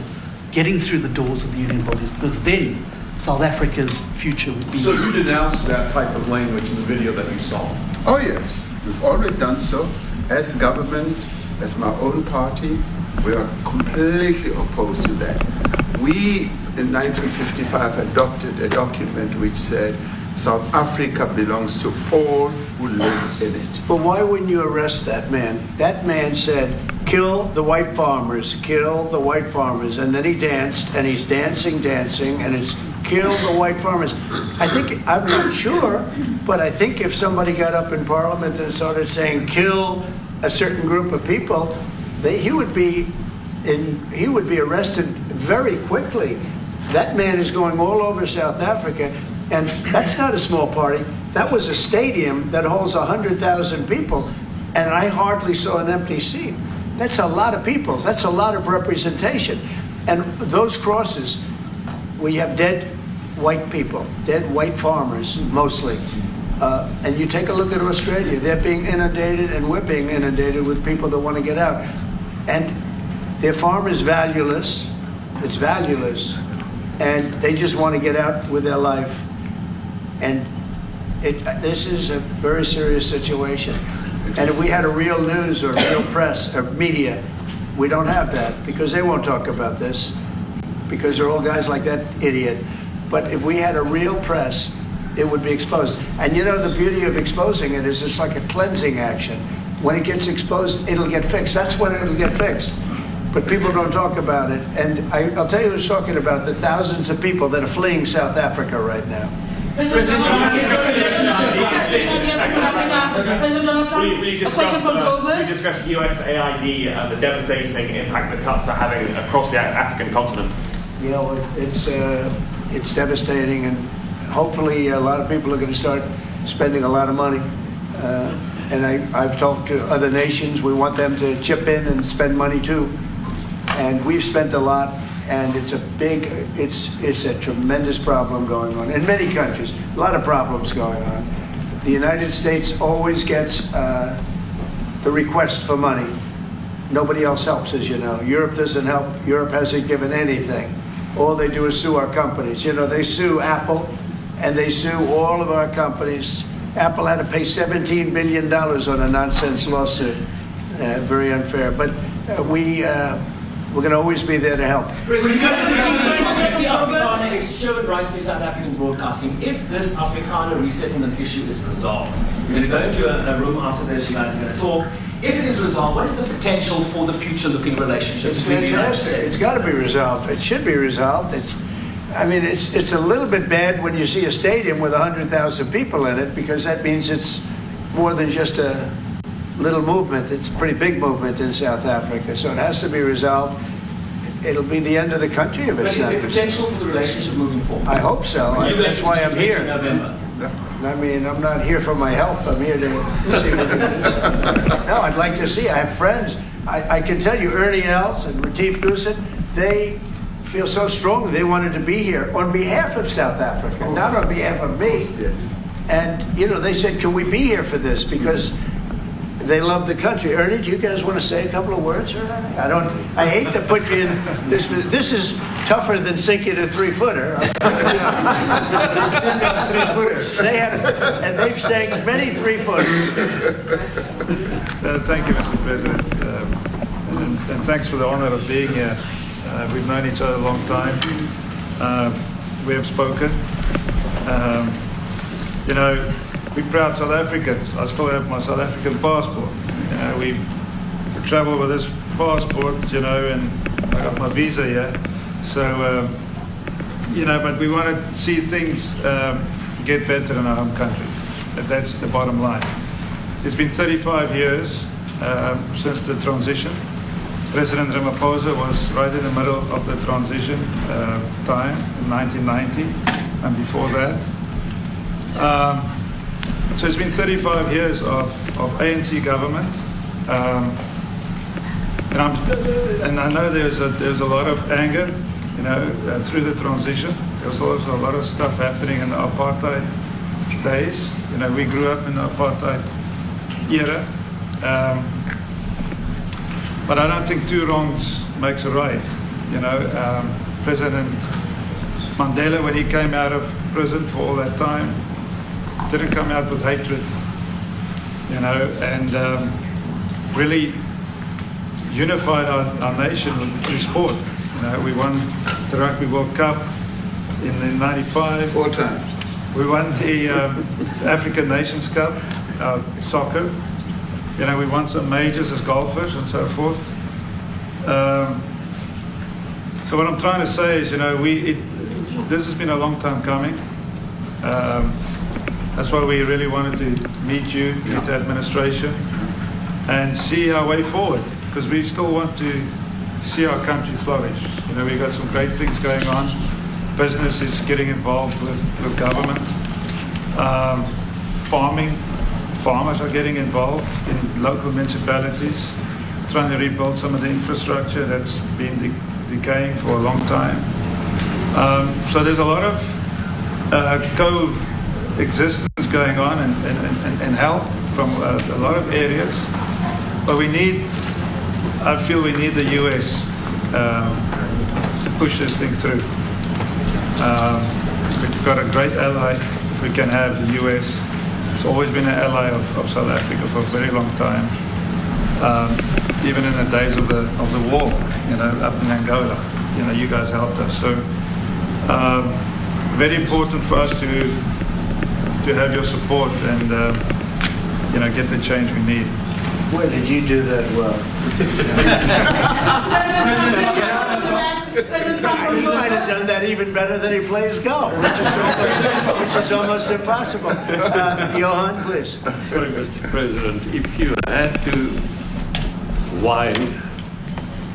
getting through the doors of the union bodies, because then South Africa's future would be... So you denounced that type of language in the video that you saw? Oh yes, we've always done so. As government, as my own party, we are completely opposed to that. We, in 1955, adopted a document which said South Africa belongs to all who live in it. But why wouldn't you arrest that man? That man said, kill the white farmers, kill the white farmers. And then he danced, and he's dancing, and it's kill the white farmers. I think, I'm not sure, but I think if somebody got up in Parliament and started saying, kill a certain group of people, he would be arrested very quickly. That man is going all over South Africa, and that's not a small party. That was a stadium that holds 100,000 people, and I hardly saw an empty seat. That's a lot of people. That's a lot of representation. And those crosses, we have dead white people, dead white farmers, mostly. And you take a look at Australia, they're being inundated, and we're being inundated with people that want to get out. And their farm is valueless, it's valueless, and they just want to get out with their life. And this is a very serious situation. And if we had a real news or real press or media, we don't have that, because they won't talk about this, because they're all guys like that idiot. But if we had a real press, it would be exposed. And you know, the beauty of exposing it is it's like a cleansing action. When it gets exposed, it'll get fixed. That's when it'll get fixed. But people don't talk about it. And I'll tell you who's talking about the thousands of people that are fleeing South Africa right now. We discussed USAID and the devastating impact the cuts are having across the African continent. Yeah, well, it's devastating, and hopefully a lot of people are going to start spending a lot of money. And I've talked to other nations. We want them to chip in and spend money too. And we've spent a lot, and it's a tremendous problem going on in many countries. A lot of problems going on. The United States always gets the request for money. Nobody else helps, as you know. Europe doesn't help. Europe hasn't given anything. All they do is sue our companies. You know, they sue Apple, and they sue all of our companies. Apple had to pay $17 billion on a nonsense lawsuit. Very unfair. But we're going to always be there to help. Sherwood Rice, South African Broadcasting. If this Afrikaner resettlement issue is resolved, we're going to go into a room after this. You guys are going to talk. If it is resolved, what is the potential for the future-looking relationships between the United States? It's got to be resolved. It should be resolved. It's a little bit bad when you see a stadium with 100,000 people in it, because that means it's more than just a little movement. It's a pretty big movement in South Africa, so it has to be resolved. it'll be the end of the country if But it's is not. there potential for the relationship moving forward? I hope so. That's why I'm here. November. I mean, I'm not here for my health. I'm here to see what we can do. No, I'd like to see. I have friends. I can tell you, Ernie Els and Retief Goosen, they feel so strongly they wanted to be here on behalf of South Africa, not on behalf of me. Yes. And, you know, they said, can we be here for this? Because they love the country. Ernie, do you guys want to say a couple of words? I hate to put you in this. This is tougher than sinking a 3-footer. They have, and they've sank many 3-footers. Thank you, Mr. President. And thanks for the honor of being here. We've known each other a long time. We have spoken. You know, we're proud South Africans. I still have my South African passport. You know, we travel with this passport, you know, and I got my visa here. So, you know, but we want to see things get better in our home country. That's the bottom line. It's been 35 years since the transition. President Ramaphosa was right in the middle of the transition time in 1990 and before that. So it's been 35 years of ANC government, and I know there's a lot of anger, you know, through the transition. There was also a lot of stuff happening in the apartheid days. You know, we grew up in the apartheid era, but I don't think two wrongs makes a right. You know, President Mandela, when he came out of prison for all that time, didn't come out with hatred, you know, and really unified our nation through sport. You know, we won the Rugby World Cup in '95. 4 times. We won the African Nations Cup, soccer. You know, we won some majors as golfers and so forth. So what I'm trying to say is, you know, this has been a long time coming. That's why we really wanted to meet you, meet the administration, and see our way forward, because we still want to see our country flourish. You know, we've got some great things going on. Business is getting involved with government. Farmers are getting involved in local municipalities, trying to rebuild some of the infrastructure that's been decaying for a long time. So there's a lot of coexistence going on and help from a lot of areas, but I feel we need the US to push this thing through. We've got a great ally if we can have the US. It's always been an ally of South Africa for a very long time, even in the days of the war, you know, up in Angola. You know, you guys helped us. So very important for us to have your support and you know, get the change we need. Where did you do that well? He might have done that even better than he plays golf, which is almost impossible. Johan, please. Sorry, Mr. President, if you had to wind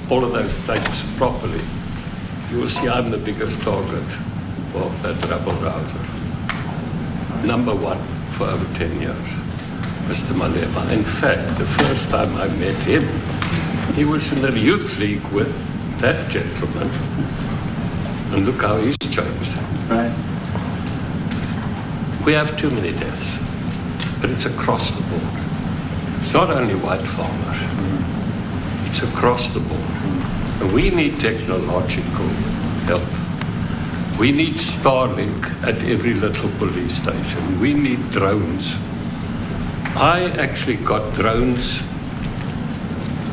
all of those places properly, you will see I'm the biggest target of that rabble-rouser. Number one for over 10 years, Mr. Malema. In fact, the first time I met him, he was in the youth league with that gentleman, and look how he's changed. Right. We have too many deaths, but it's across the board. It's not only white farmers, it's across the board. And we need technological help. We need Starlink at every little police station. We need drones. I actually got drones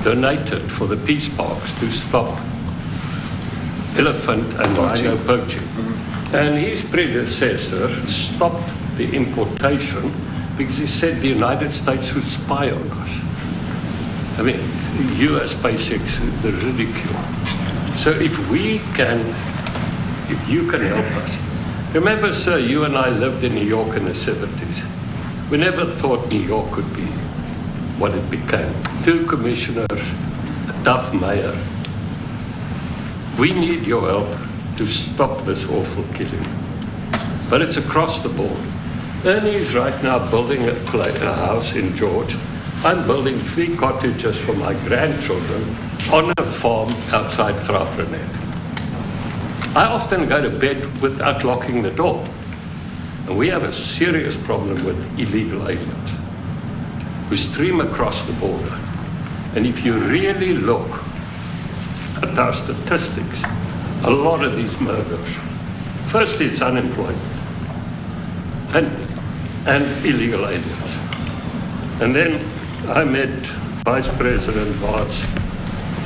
donated for the peace parks to stop elephant and rhino poaching. And his predecessor stopped the importation because he said the United States would spy on us. I mean, the US basics, the ridicule. So if you can help us. Remember, sir, you and I lived in New York in the 70s. We never thought New York could be what it became. 2 commissioners, a tough mayor. We need your help to stop this awful killing. But it's across the board. Ernie is right now building a house in George. I'm building 3 cottages for my grandchildren on a farm outside Graaff-Reinet. I often go to bed without locking the door. And we have a serious problem with illegal aliens who stream across the border. And if you really look at our statistics, a lot of these murders, firstly it's unemployment and illegal aliens. And then I met Vice President Bartz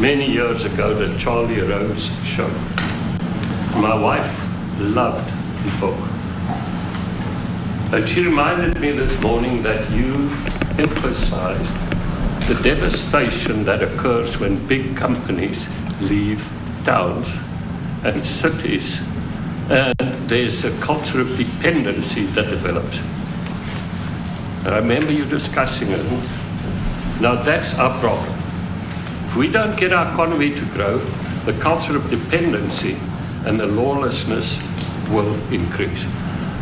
many years ago, the Charlie Rose show. My wife loved the book. And she reminded me this morning that you emphasized the devastation that occurs when big companies leave towns and cities, and there's a culture of dependency that develops. I remember you discussing it. Now that's our problem. If we don't get our economy to grow, the culture of dependency and the lawlessness will increase.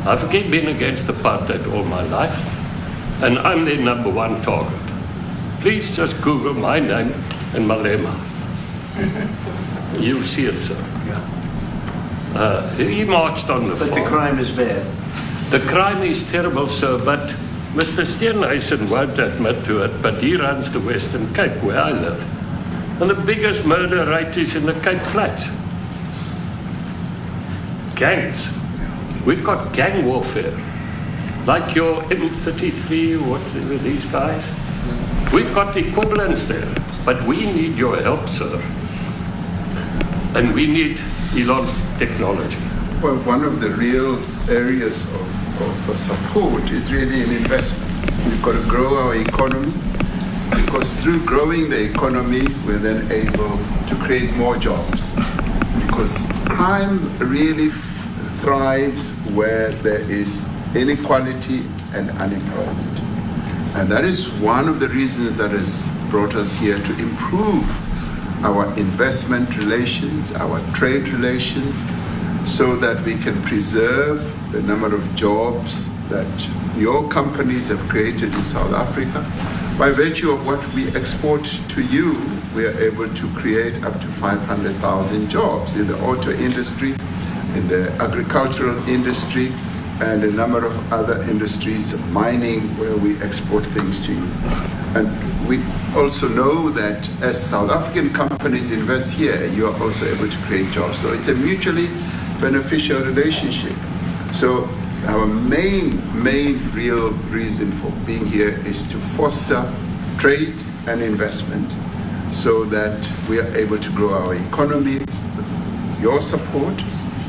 I've been against apartheid all my life, and I'm their #1 target. Please just Google my name and Malema. You'll see it, sir. He marched on the farm. But the crime is bad. The crime is terrible, sir, but Mr. Steenhuisen won't admit to it, but he runs the Western Cape, where I live. And the biggest murder rate is in the Cape Flats. Gangs. We've got gang warfare. Like your M33, what are these guys? We've got equivalents there, but we need your help, sir. And we need Elon technology. Well, one of the real areas of support is really in investments. We've got to grow our economy, because through growing the economy, we're then able to create more jobs. Because crime really thrives where there is inequality and unemployment. And that is one of the reasons that has brought us here, to improve our investment relations, our trade relations, so that we can preserve the number of jobs that your companies have created in South Africa. By virtue of what we export to you, we are able to create up to 500,000 jobs in the auto industry, in the agricultural industry, and a number of other industries, mining, where we export things to you. And we also know that as South African companies invest here, you are also able to create jobs. So it's a mutually beneficial relationship. So our main real reason for being here is to foster trade and investment, so that we are able to grow our economy with your support,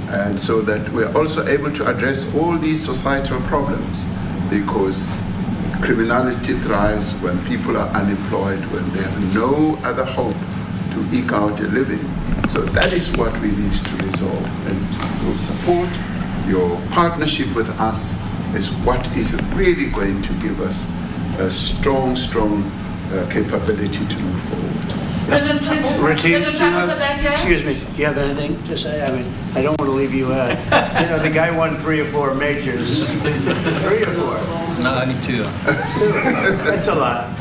and so that we're also able to address all these societal problems, because criminality thrives when people are unemployed, when they have no other hope to eke out a living. So that is what we need to resolve, and your support, your partnership with us is what is really going to give us a strong capability to move forward. Retief, excuse me, do you have anything to say? I mean, I don't want to leave you out. You know, the guy won 3 or 4 majors. 3 or 4? No, only 2. That's a lot.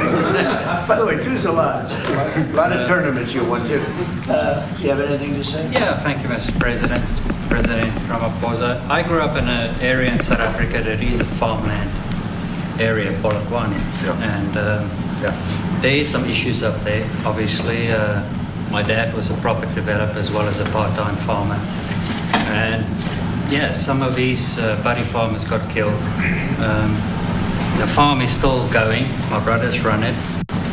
By the way, 2's a lot. A lot of tournaments you won too. Do you have anything to say? Yeah, thank you, Mr. President. President Ramaphosa. I grew up in an area in South Africa that is a farmland area, Polokwane. And there is some issues up there. Obviously, my dad was a property developer as well as a part-time farmer. And yeah, some of these buddy farmers got killed. The farm is still going. My brothers run it.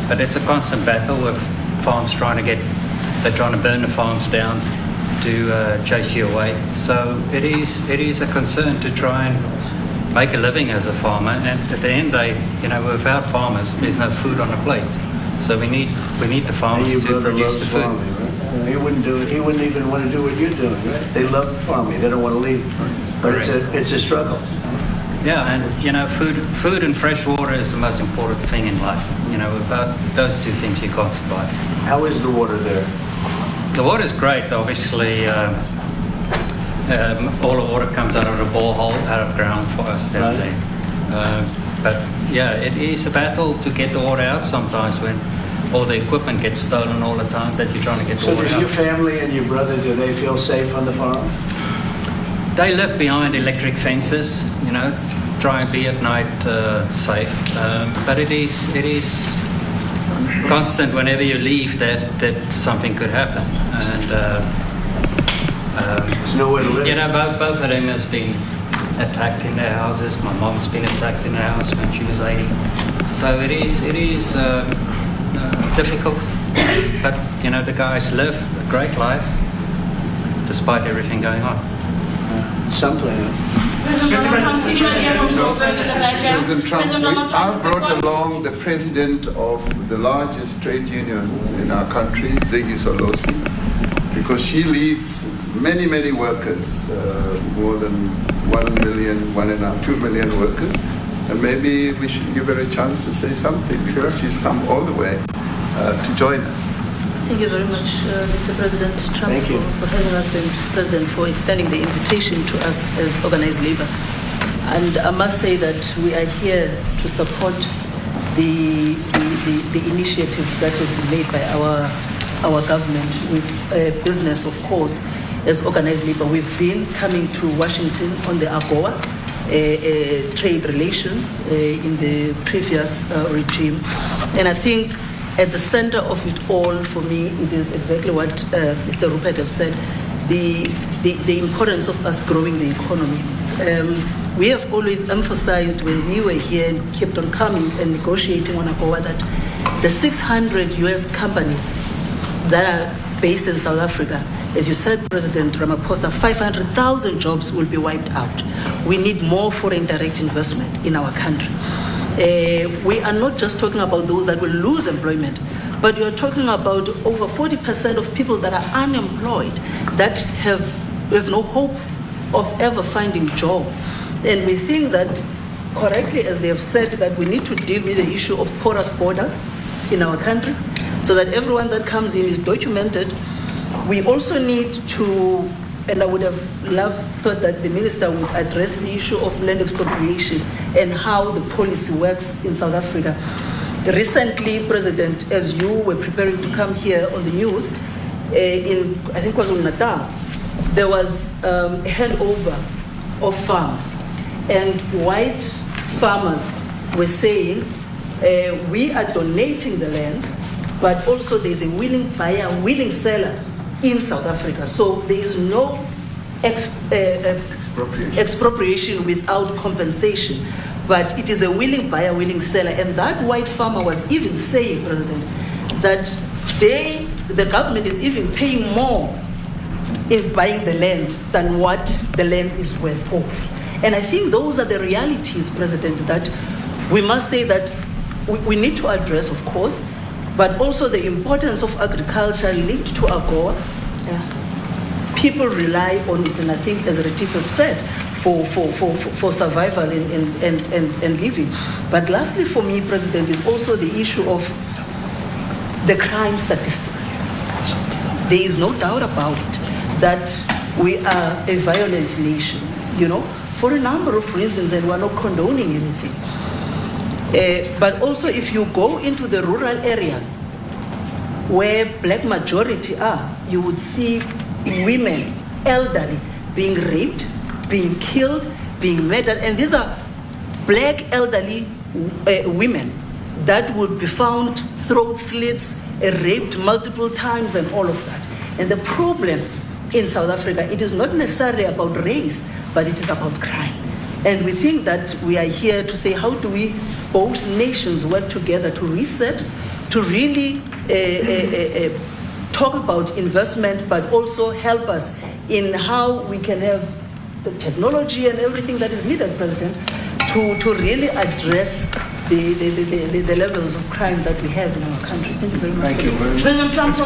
But it's a constant battle with farms they're trying to burn the farms down to chase you away. So it is a concern to try and make a living as a farmer. And at the end of the day, without farmers, there's no food on the plate. So we need the farmers to produce the food. Farming, right? He wouldn't do it. He wouldn't even want to do what you're doing, right? They love farming. They don't want to leave. But it's a struggle. Yeah, and food and fresh water is the most important thing in life. Without those 2 things, you can't survive. How is the water there? The water is great, obviously. All the water comes out of the borehole, out of ground for us down there. But yeah, it is a battle to get the water out sometimes when all the equipment gets stolen all the time that you're trying to get the So water does out. your family and your brother, do they feel safe on the farm? They live behind electric fences, you know, try and be at night safe. But it is constant whenever you leave that something could happen. And there's nowhere to live. You know, both of them has been attacked in their houses. My mom's been attacked in her house when she was 80. So it is difficult. But you know, the guys live a great life despite everything going on. Something. President Trump, I've brought along the president of the largest trade union in our country, Ziggy Solosi, because she leads many, many workers, more than 1 million, 2 million workers. And maybe we should give her a chance to say something because she's come all the way to join us. Thank you very much, Mr. President Trump, for having us, and President for extending the invitation to us as organized labor. And I must say that we are here to support the initiative that has been made by our government with business, of course, as organized labor. We've been coming to Washington on the AGOA trade relations in the previous regime, and I think at the center of it all, for me, it is exactly what Mr. Rupert have said, the importance of us growing the economy. We have always emphasized when we were here and kept on coming and negotiating on AGOA that the 600 US companies that are based in South Africa, as you said, President Ramaphosa, 500,000 jobs will be wiped out. We need more foreign direct investment in our country. We are not just talking about those that will lose employment, but we are talking about over 40% of people that are unemployed, that have no hope of ever finding a job. And we think that, correctly, as they have said, that we need to deal with the issue of porous borders in our country so that everyone that comes in is documented. We also need to, and I would have thought that the minister would address the issue of land expropriation and how the policy works in South Africa. Recently, President, as you were preparing to come here on the news, in, I think it was in Natal, there was a handover of farms, and white farmers were saying, we are donating the land, but also there's a willing buyer, willing seller in South Africa. So there is no expropriation without compensation, but it is a willing buyer, willing seller. And that white farmer was even saying, President, that the government is even paying more in buying the land than what the land is worth of. And I think those are the realities, President, that we must say that we need to address, of course, but also the importance of agriculture linked to AGOA. People rely on it, and I think, as Retief have said, for survival and living. But lastly, for me, President, is also the issue of the crime statistics. There is no doubt about it that we are a violent nation, for a number of reasons, and we're not condoning anything. But also, if you go into the rural areas where black majority are, you would see women, elderly, being raped, being killed, being murdered. And these are black elderly women that would be found throat slits, raped multiple times, and all of that. And the problem in South Africa, it is not necessarily about race, but it is about crime. And we think that we are here to say, how do we, both nations, work together to reset, to really talk about investment, but also help us in how we can have the technology and everything that is needed, President, to really address the levels of crime that we have in our country. Thank you very much. Thank you very much. President Trump,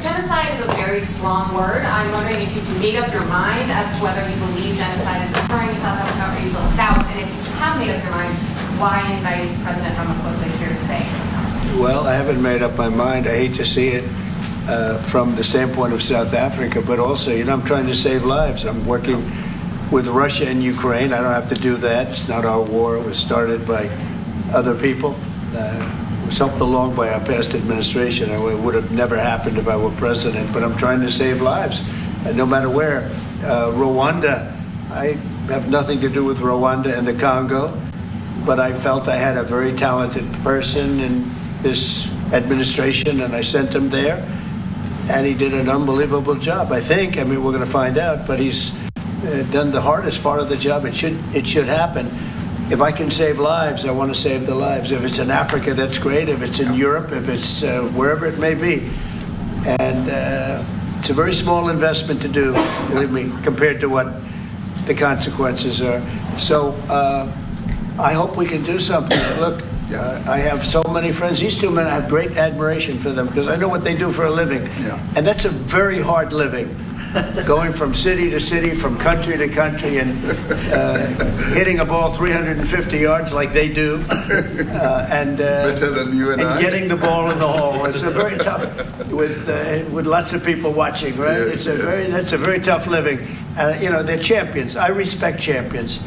Genocide is a very strong word. I'm wondering if you've made up your mind as to whether you believe genocide is occurring in South Africa, or you still have doubts, and if you have made up your mind, why invite President Ramaphosa here today? Well, I haven't made up my mind. I hate to see it from the standpoint of South Africa, but also, I'm trying to save lives. I'm working with Russia and Ukraine. I don't have to do that. It's not our war. It was started by other people. It was helped along by our past administration. It would have never happened if I were president, but I'm trying to save lives, no matter where. Rwanda, I have nothing to do with Rwanda and the Congo, but I felt I had a very talented person in this administration, and I sent him there, and he did an unbelievable job, I think. I mean, we're going to find out, but he's done the hardest part of the job. It should happen. If I can save lives, I want to save the lives. If it's in Africa, that's great. If it's in Europe, if it's wherever it may be. And it's a very small investment to do, believe me, compared to what the consequences are. So I hope we can do something. Look, I have so many friends. These two men, I have great admiration for them because I know what they do for a living. Yeah. And that's a very hard living. Going from city to city, from country to country, and hitting a ball 350 yards like they do, and better than you and I. Getting the ball in the hole. It's a very tough with lots of people watching, right? Yes, that's a very tough living. They're champions. I respect champions,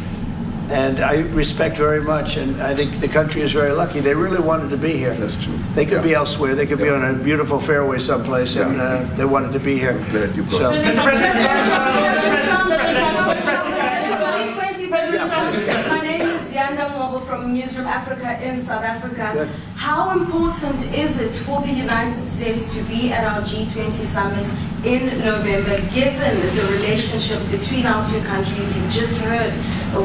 and I respect very much. And I think the country is very lucky. They really wanted to be here. That's true. They could be elsewhere. They could be on a beautiful fairway someplace, and they wanted to be here. I'm glad you brought So. My name is Yanda Mobile from Newsroom Africa in South Africa. Good. How important is it for the United States to be at our G20 summit in November, given the relationship between our two countries? You just heard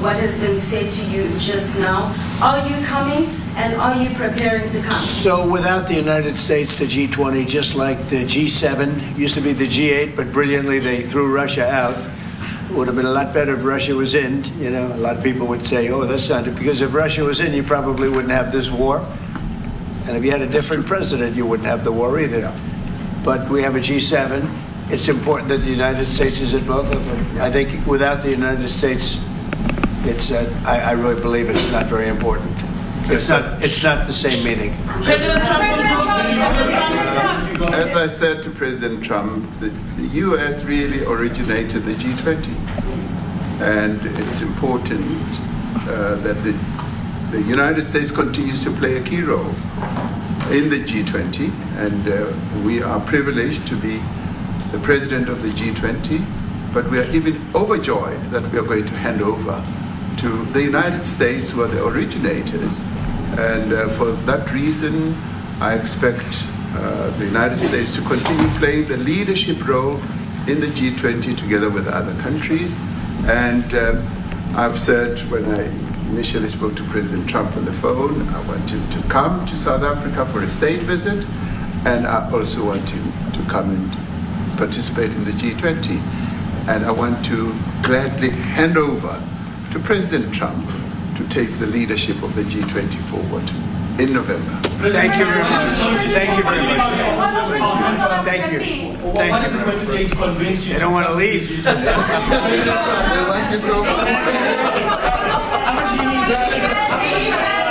what has been said to you just now. Are you coming, and are you preparing to come? So without the United States, the G20, just like the G7, used to be the G8, but brilliantly they threw Russia out. It would have been a lot better if Russia was in. A lot of people would say, oh, that's not it. Because if Russia was in, you probably wouldn't have this war. And if you had a different president, you wouldn't have the war either. Yeah. But we have a G7. It's important that the United States is at both of them. I think without the United States, it's I really believe it's not very important. It's not the same meaning. As I said to President Trump, the U.S. really originated the G20. And it's important that the United States continues to play a key role in the G20. And we are privileged to be the president of the G20, but we are even overjoyed that we are going to hand over to the United States, who are the originators. And for that reason, I expect the United States to continue playing the leadership role in the G20 together with other countries. And I've said when I initially spoke to President Trump on the phone, I want him to come to South Africa for a state visit, and I also want him to come and participate in the G20. And I want to gladly hand over to President Trump to take the leadership of the G20 forward in November. Thank you very much. Thank you very much. Thank you. What is it going to take to convince you? They don't want to leave. Thank you so much. How much do you need?